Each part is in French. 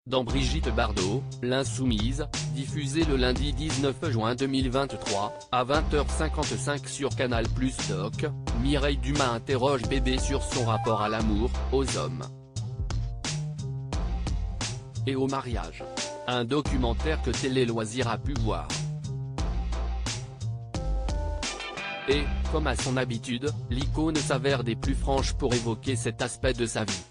Dans Brigitte Bardot, l'Insoumise, diffusée le lundi 19 juin 2023, à 20h55 sur Canal+ Doc, Mireille Dumas interroge Bébé sur son rapport à l'amour, aux hommes et au mariage. Un documentaire que Télé Loisirs a pu voir. Et, comme à son habitude, l'icône s'avère des plus franches pour évoquer cet aspect de sa vie.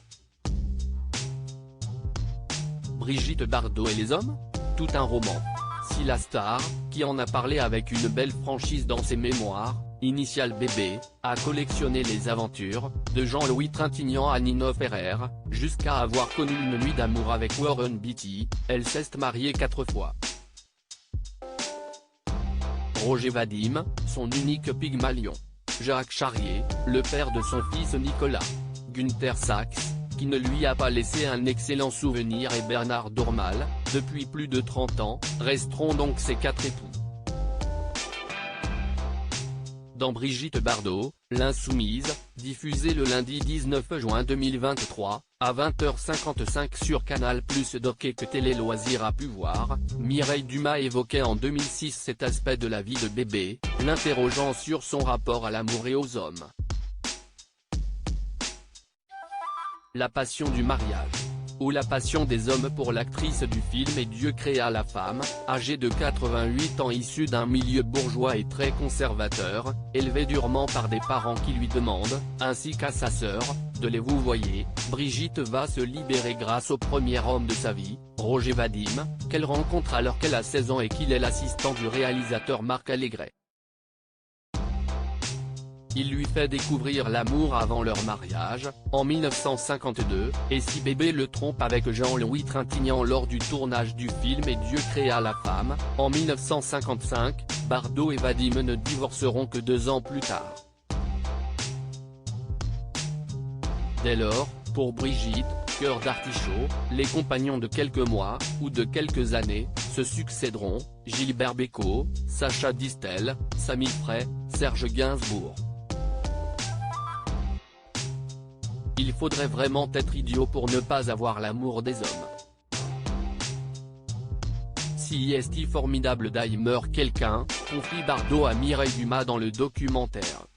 Brigitte Bardot et les hommes ? Tout un roman. Si la star, qui en a parlé avec une belle franchise dans ses mémoires, Initial Bébé, a collectionné les aventures, de Jean-Louis Trintignant à Nino Ferrer, jusqu'à avoir connu une nuit d'amour avec Warren Beatty, elle s'est mariée 4 fois. Roger Vadim, son unique Pygmalion. Jacques Charrier, le père de son fils Nicolas. Günther Sachs, qui ne lui a pas laissé un excellent souvenir, et Bernard Dormal, depuis plus de 30 ans, resteront donc ses 4 époux. Dans Brigitte Bardot, l'Insoumise, diffusée le lundi 19 juin 2023, à 20h55 sur Canal+ Doc et que Télé Loisirs a pu voir, Mireille Dumas évoquait en 2006 cet aspect de la vie de Bébé, l'interrogeant sur son rapport à l'amour et aux hommes. La passion du mariage. Ou la passion des hommes pour l'actrice du film Et Dieu créa la femme, âgée de 88 ans, issue d'un milieu bourgeois et très conservateur, élevée durement par des parents qui lui demandent, ainsi qu'à sa sœur, de les vouvoyer. Brigitte va se libérer grâce au premier homme de sa vie, Roger Vadim, qu'elle rencontre alors qu'elle a 16 ans et qu'il est l'assistant du réalisateur Marc Allégret. Il lui fait découvrir l'amour avant leur mariage, en 1952, et si Bébé le trompe avec Jean-Louis Trintignant lors du tournage du film Et Dieu créa la femme, en 1955, Bardot et Vadim ne divorceront que 2 ans plus tard. Dès lors, pour Brigitte, cœur d'artichaut, les compagnons de quelques mois, ou de quelques années, se succéderont, Gilbert Bécaud, Sacha Distel, Samy Frey, Serge Gainsbourg. Il faudrait vraiment être idiot pour ne pas avoir l'amour des hommes. Si est formidable d'Aimer quelqu'un, confie Bardot à Mireille Dumas dans le documentaire.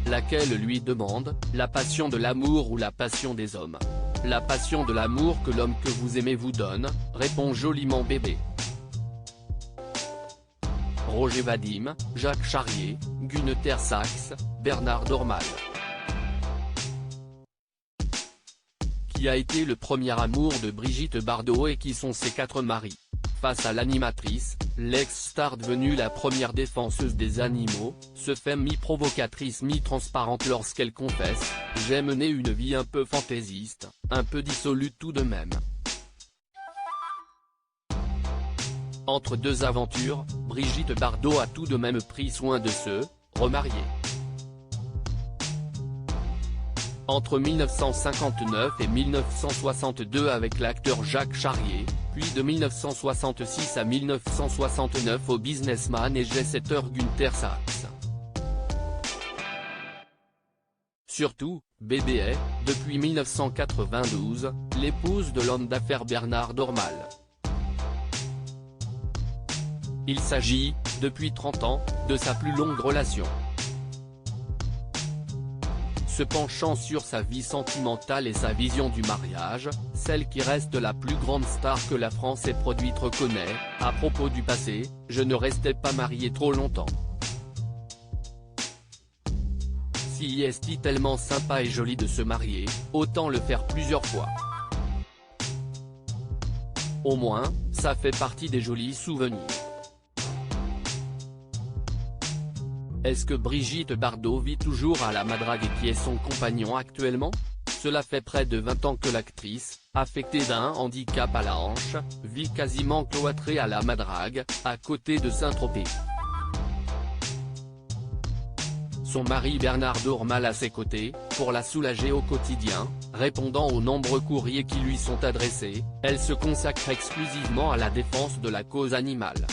Laquelle lui demande, la passion de l'amour ou la passion des hommes. La passion de l'amour que l'homme que vous aimez vous donne, répond joliment Bébé. Roger Vadim, Jacques Charrier, Günther Sachs, Bernard Dormal. Qui a été le premier amour de Brigitte Bardot et qui sont ses 4 maris. Face à l'animatrice, l'ex-star devenue la première défenseuse des animaux, se fait mi-provocatrice mi-transparente lorsqu'elle confesse « J'ai mené une vie un peu fantaisiste, un peu dissolue tout de même ». Entre 2 aventures, Brigitte Bardot a tout de même pris soin de se remarier. Entre 1959 et 1962 avec l'acteur Jacques Charrier, puis de 1966 à 1969 au businessman et jet-setter Günther Sachs. Surtout, Bébé est, depuis 1992, l'épouse de l'homme d'affaires Bernard Dormal. Il s'agit, depuis 30 ans, de sa plus longue relation. Se penchant sur sa vie sentimentale et sa vision du mariage, celle qui reste la plus grande star que la France ait produite reconnaît, à propos du passé, « Je ne restais pas mariée trop longtemps. Si est tellement sympa et joli de se marier, autant le faire plusieurs fois. Au moins, ça fait partie des jolis souvenirs. » Est-ce que Brigitte Bardot vit toujours à la Madrague et qui est son compagnon actuellement ? Cela fait près de 20 ans que l'actrice, affectée d'un handicap à la hanche, vit quasiment cloîtrée à la Madrague, à côté de Saint-Tropez. Son mari Bernard Dormal à ses côtés, pour la soulager au quotidien, répondant aux nombreux courriers qui lui sont adressés, elle se consacre exclusivement à la défense de la cause animale.